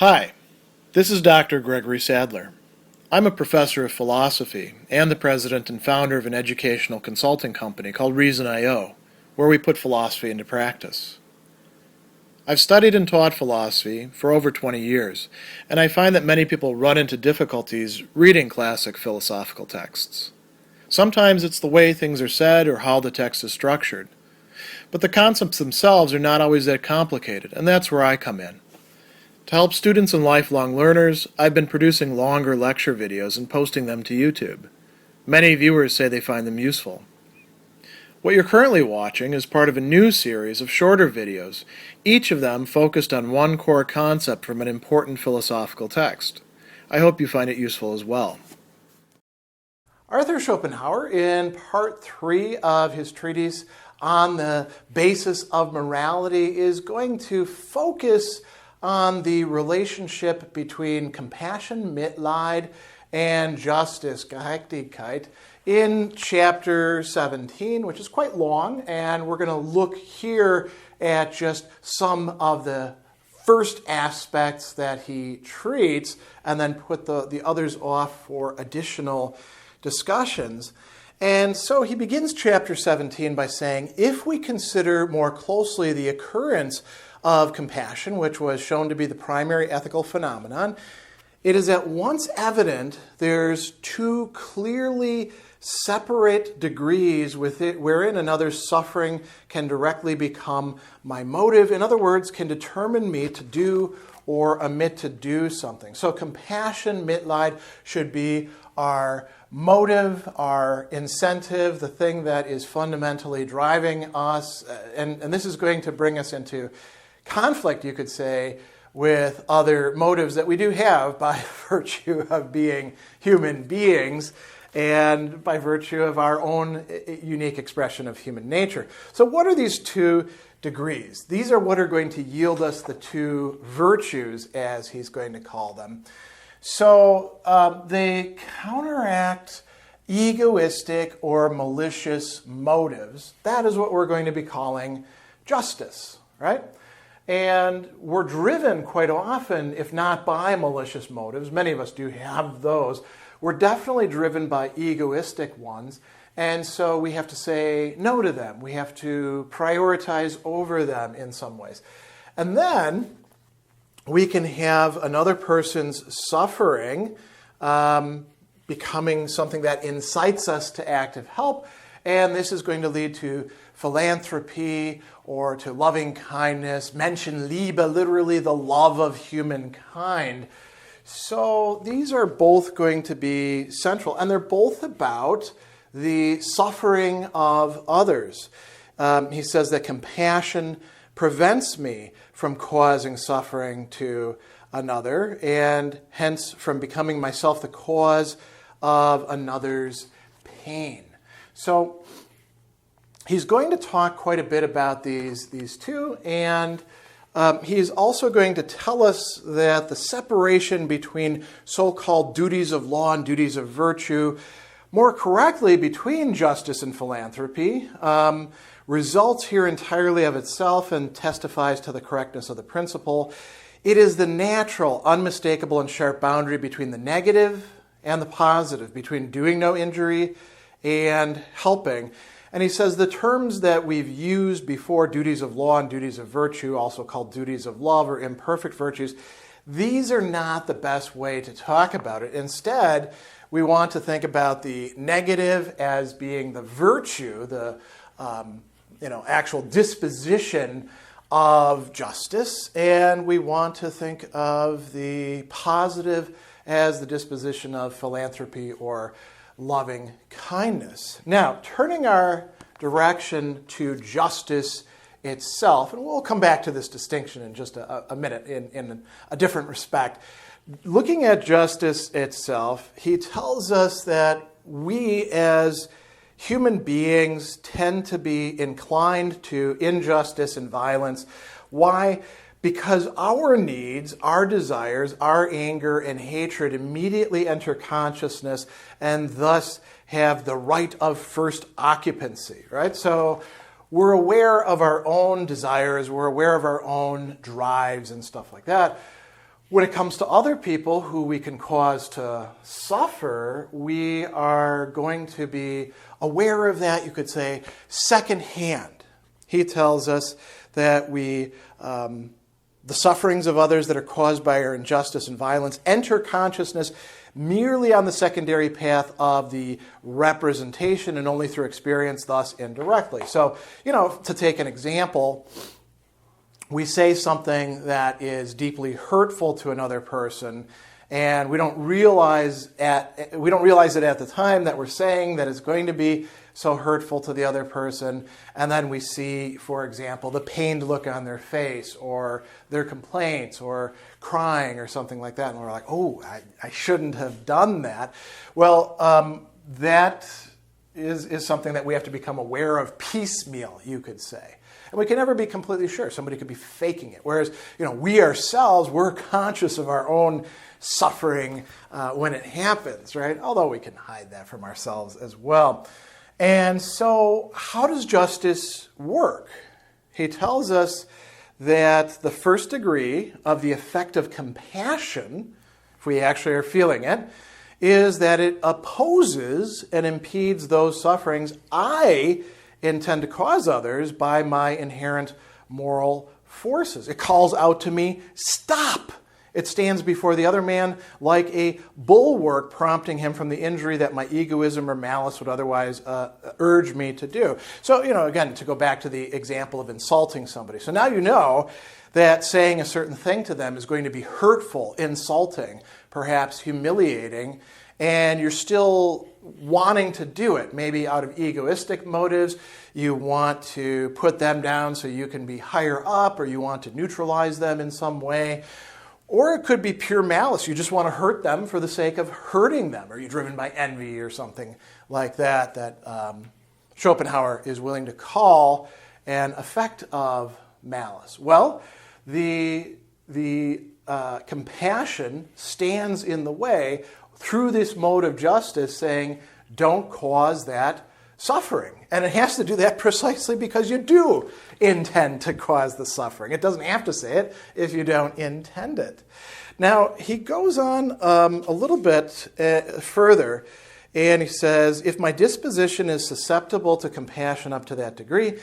Hi, this is Dr. Gregory Sadler. I'm a professor of philosophy and the president and founder of an educational consulting company called Reason.io, where we put philosophy into practice. I've studied and taught philosophy for over 20 years, and I find that many people run into difficulties reading classic philosophical texts. Sometimes it's the way things are said or how the text is structured. But the concepts themselves are not always that complicated, and that's where I come in. To help students and lifelong learners, I've been producing longer lecture videos and posting them to YouTube. Many viewers say they find them useful. What you're currently watching is part of a new series of shorter videos, each of them focused on one core concept from an important philosophical text. I hope you find it useful as well. Arthur Schopenhauer, in part 3 of his treatise on the basis of morality, is going to focus on the relationship between compassion, Mitleid, and justice, Gerechtigkeit, in chapter 17, which is quite long, and we're going to look here at just some of the first aspects that he treats, and then put the others off for additional discussions. And so he begins chapter 17 by saying, if we consider more closely the occurrence of compassion, which was shown to be the primary ethical phenomenon, it is at once evident there's two clearly separate degrees with it wherein another's suffering can directly become my motive. In other words, can determine me to do or omit to do something. So compassion, Mitleid, should be our motive, our incentive, the thing that is fundamentally driving us. And this is going to bring us into conflict, you could say, with other motives that we do have by virtue of being human beings and by virtue of our own unique expression of human nature. So what are these two degrees? These are what are going to yield us the two virtues, as he's going to call them. So they counteract egoistic or malicious motives. That is what we're going to be calling justice, right? And we're driven quite often, if not by malicious motives, many of us do have those, we're definitely driven by egoistic ones, and so we have to say no to them. We have to prioritize over them in some ways. And then we can have another person's suffering becoming something that incites us to active help, and this is going to lead to philanthropy or to loving kindness. Menschenliebe, literally the love of humankind. So these are both going to be central, and they're both about the suffering of others. He says that compassion prevents me from causing suffering to another, and hence from becoming myself the cause of another's pain. So he's going to talk quite a bit about these two, and he's also going to tell us that the separation between so-called duties of law and duties of virtue, more correctly between justice and philanthropy, results here entirely of itself and testifies to the correctness of the principle. It is the natural, unmistakable, and sharp boundary between the negative and the positive, between doing no injury and helping. And he says the terms that we've used before, duties of law and duties of virtue, also called duties of love or imperfect virtues, these are not the best way to talk about it. Instead, we want to think about the negative as being the virtue, the actual disposition of justice, and we want to think of the positive as the disposition of philanthropy or loving kindness. Now, turning our direction to justice itself, and we'll come back to this distinction in just a minute in a different respect. Looking at justice itself, he tells us that we as human beings tend to be inclined to injustice and violence. Why? Because our needs, our desires, our anger and hatred immediately enter consciousness and thus have the right of first occupancy, right? So we're aware of our own desires, we're aware of our own drives and stuff like that. When it comes to other people who we can cause to suffer, we are going to be aware of that, you could say, secondhand. He tells us that the sufferings of others that are caused by our injustice and violence enter consciousness merely on the secondary path of the representation and only through experience, thus indirectly. So, to take an example, we say something that is deeply hurtful to another person, and we don't realize it at the time that we're saying that it's going to be so hurtful to the other person, and then we see, for example, the pained look on their face, or their complaints, or crying, or something like that, and we're like, oh, I shouldn't have done that. Well, that is something that we have to become aware of piecemeal, you could say. And we can never be completely sure. Somebody could be faking it. Whereas, we ourselves, we're conscious of our own suffering when it happens, right? Although we can hide that from ourselves as well. And so, how does justice work? He tells us that the first degree of the effect of compassion, if we actually are feeling it, is that it opposes and impedes those sufferings I intend to cause others by my inherent moral forces. It calls out to me, stop! It stands before the other man like a bulwark, prompting him from the injury that my egoism or malice would otherwise urge me to do. So, again, to go back to the example of insulting somebody. So now you know that saying a certain thing to them is going to be hurtful, insulting, perhaps humiliating, and you're still wanting to do it, maybe out of egoistic motives. You want to put them down so you can be higher up, or you want to neutralize them in some way. Or it could be pure malice. You just want to hurt them for the sake of hurting them. Or you're driven by envy or something like that Schopenhauer is willing to call an effect of malice. Well, the compassion stands in the way through this mode of justice, saying, don't cause that suffering. And it has to do that precisely because you do intend to cause the suffering. It doesn't have to say it if you don't intend it. Now, he goes on a little bit further, and he says, if my disposition is susceptible to compassion up to that degree,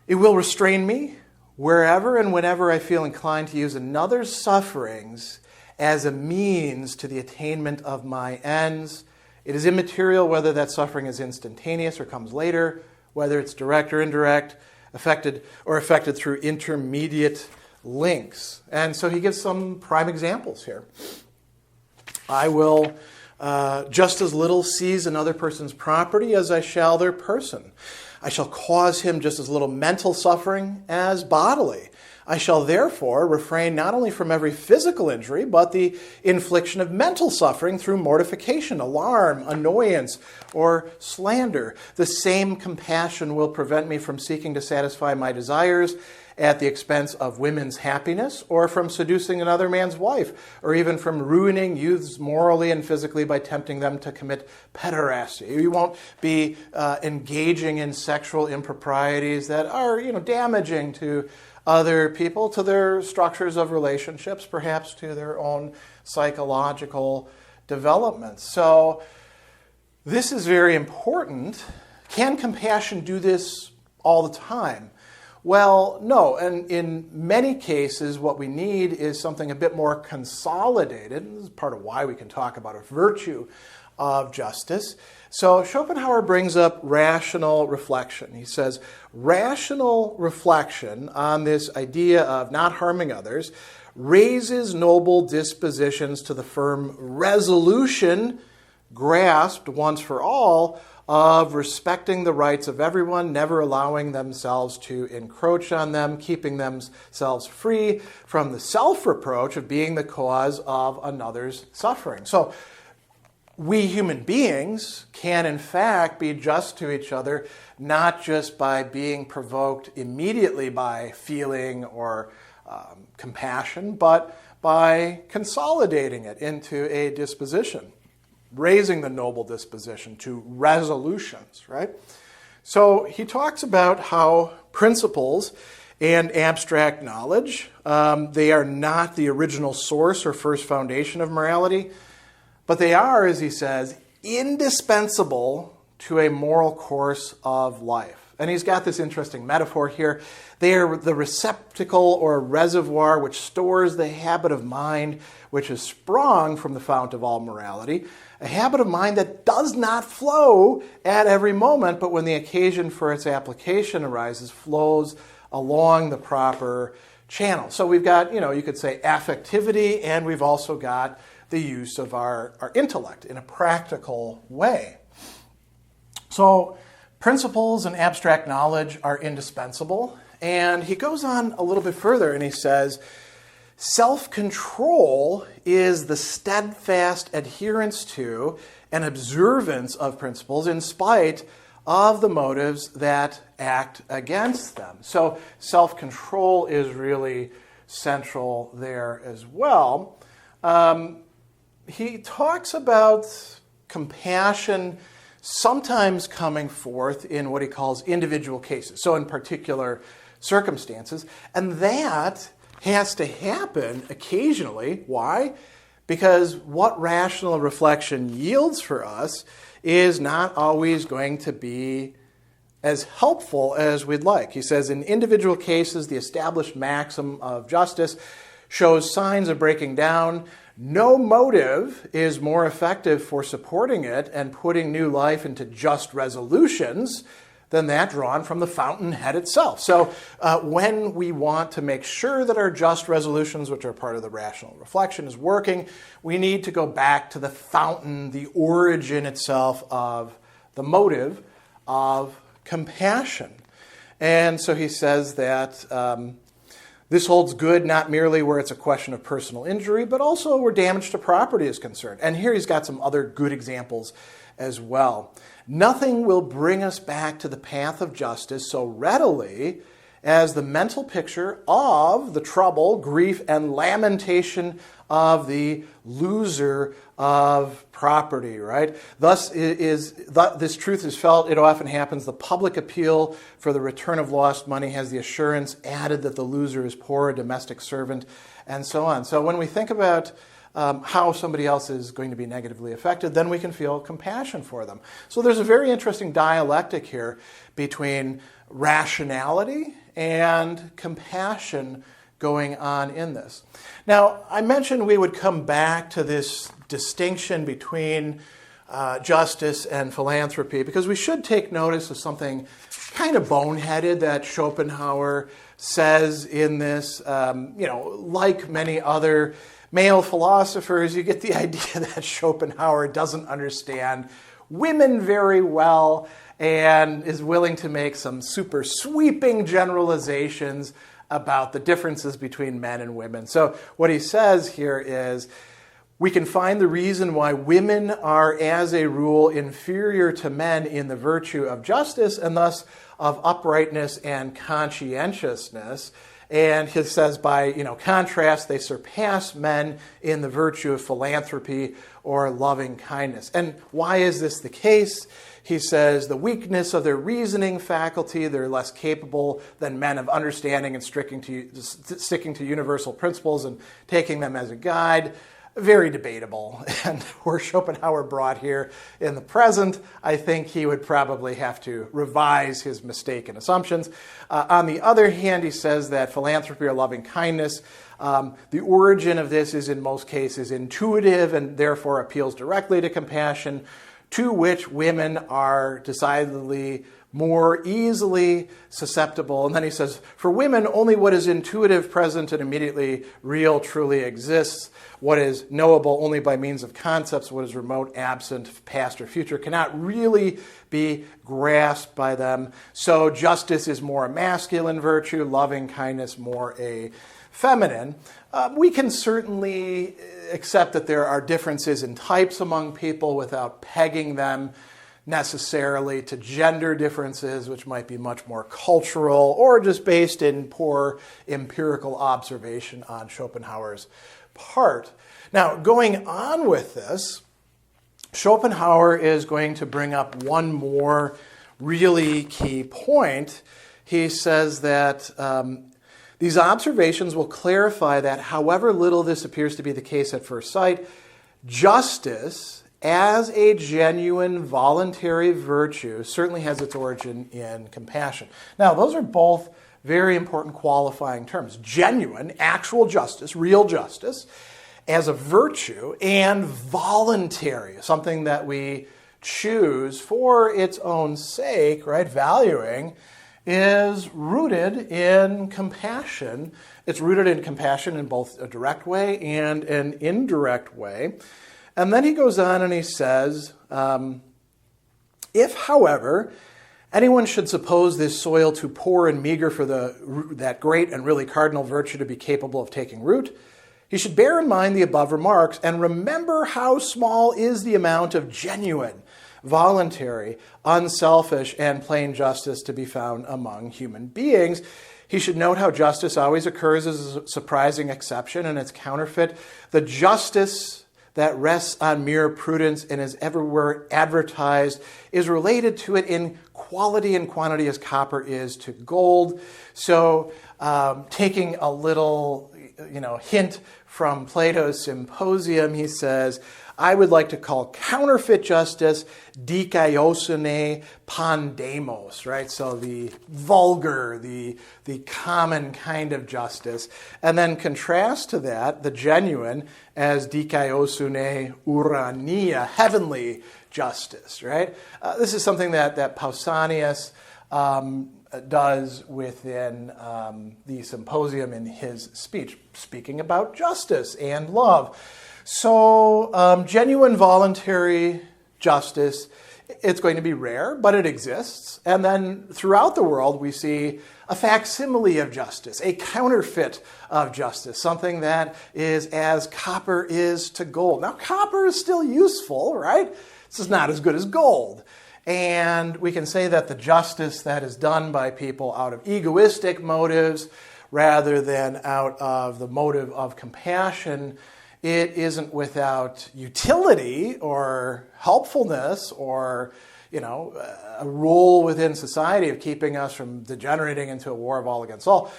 it will restrain me wherever and whenever I feel inclined to use another's sufferings as a means to the attainment of my ends. It is immaterial whether that suffering is instantaneous or comes later, whether it's direct or indirect, affected through intermediate links. And so he gives some prime examples here. I will just as little seize another person's property as I shall their person. I shall cause him just as little mental suffering as bodily. I shall therefore refrain not only from every physical injury, but the infliction of mental suffering through mortification, alarm, annoyance, or slander. The same compassion will prevent me from seeking to satisfy my desires at the expense of women's happiness, or from seducing another man's wife, or even from ruining youths morally and physically by tempting them to commit pederasty. You won't be engaging in sexual improprieties that are, damaging to other people, to their structures of relationships, perhaps to their own psychological development. So this is very important. Can compassion do this all the time? Well, no. And in many cases, what we need is something a bit more consolidated. This is part of why we can talk about a virtue of justice. So Schopenhauer brings up rational reflection. He says, rational reflection on this idea of not harming others raises noble dispositions to the firm resolution, grasped once for all, of respecting the rights of everyone, never allowing themselves to encroach on them, keeping themselves free from the self-reproach of being the cause of another's suffering. So we human beings can, in fact, be just to each other, not just by being provoked immediately by feeling or compassion, but by consolidating it into a disposition, raising the noble disposition to resolutions, right? So he talks about how principles and abstract knowledge. They are not the original source or first foundation of morality, but they are, as he says, indispensable to a moral course of life. And he's got this interesting metaphor here. They are the receptacle or reservoir which stores the habit of mind which is sprung from the fount of all morality, a habit of mind that does not flow at every moment, but when the occasion for its application arises, flows along the proper channel. So we've got, you could say affectivity, and we've also got the use of our intellect in a practical way. So principles and abstract knowledge are indispensable. And he goes on a little bit further and he says, self-control is the steadfast adherence to and observance of principles in spite of the motives that act against them. So self-control is really central there as well. He talks about compassion sometimes coming forth in what he calls individual cases, so in particular circumstances, and that has to happen occasionally. Why? Because what rational reflection yields for us is not always going to be as helpful as we'd like. He says, in individual cases, the established maxim of justice shows signs of breaking down. No motive is more effective for supporting it and putting new life into just resolutions than that drawn from the fountainhead itself. So when we want to make sure that our just resolutions, which are part of the rational reflection, is working, we need to go back to the fountain, the origin itself of the motive of compassion. And so he says that this holds good not merely where it's a question of personal injury, but also where damage to property is concerned. And here he's got some other good examples as well. Nothing will bring us back to the path of justice so readily as the mental picture of the trouble, grief, and lamentation of the loser of property, right? Thus, this truth is felt. It often happens. The public appeal for the return of lost money has the assurance added that the loser is poor, a domestic servant, and so on. So when we think about how somebody else is going to be negatively affected, then we can feel compassion for them. So there's a very interesting dialectic here between rationality and compassion going on in this. Now, I mentioned we would come back to this distinction between justice and philanthropy because we should take notice of something kind of boneheaded that Schopenhauer says in this. Like many other male philosophers, you get the idea that Schopenhauer doesn't understand women very well and is willing to make some super sweeping generalizations about the differences between men and women. So what he says here is, we can find the reason why women are, as a rule, inferior to men in the virtue of justice and thus of uprightness and conscientiousness. And he says, by contrast, they surpass men in the virtue of philanthropy or loving kindness. And why is this the case? He says, the weakness of their reasoning faculty, they're less capable than men of understanding and sticking to universal principles and taking them as a guide. Very debatable. And were Schopenhauer brought here in the present, I think he would probably have to revise his mistaken assumptions. On the other hand, he says that philanthropy or loving kindness, the origin of this is in most cases intuitive and therefore appeals directly to compassion, to which women are decidedly more easily susceptible. And then he says, for women, only what is intuitive, present, and immediately real truly exists. What is knowable only by means of concepts, what is remote, absent, past, or future, cannot really be grasped by them. So justice is more a masculine virtue, loving kindness more a feminine. We can certainly accept that there are differences in types among people without pegging them necessarily to gender differences, which might be much more cultural or just based in poor empirical observation on Schopenhauer's part. Now, going on with this, Schopenhauer is going to bring up one more really key point. He says that These observations will clarify that, however little this appears to be the case at first sight, justice as a genuine voluntary virtue certainly has its origin in compassion. Now, those are both very important qualifying terms. Genuine, actual justice, real justice, as a virtue, and voluntary, something that we choose for its own sake, right, valuing, is rooted in compassion. It's rooted in compassion in both a direct way and an indirect way. And then he goes on and he says, if, however, anyone should suppose this soil too poor and meager for that great and really cardinal virtue to be capable of taking root, he should bear in mind the above remarks and remember how small is the amount of genuine, voluntary, unselfish, and plain justice to be found among human beings. He should note how justice always occurs as a surprising exception and its counterfeit. The justice that rests on mere prudence and is everywhere advertised is related to it in quality and quantity as copper is to gold. So taking a little hint from Plato's Symposium, he says, I would like to call counterfeit justice dikaiosune pandemos, right? So the vulgar, the common kind of justice. And then contrast to that the genuine as dikaiosune urania, heavenly justice, right? This is something that Pausanias does within the Symposium in his speech, speaking about justice and love. So genuine voluntary justice, it's going to be rare, but it exists. And then throughout the world, we see a facsimile of justice, a counterfeit of justice, something that is as copper is to gold. Now, copper is still useful, right? This is not as good as gold. And we can say that the justice that is done by people out of egoistic motives rather than out of the motive of compassion, it isn't without utility or helpfulness or, a role within society of keeping us from degenerating into a war of all against all.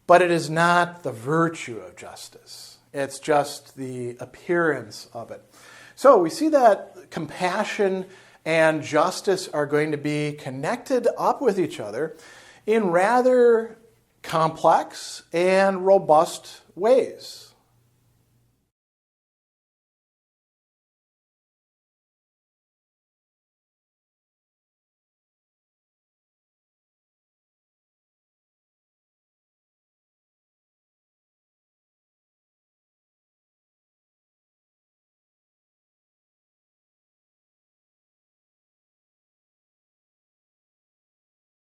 But it is not the virtue of justice. It's just the appearance of it. So we see that compassion and justice are going to be connected up with each other in rather complex and robust ways.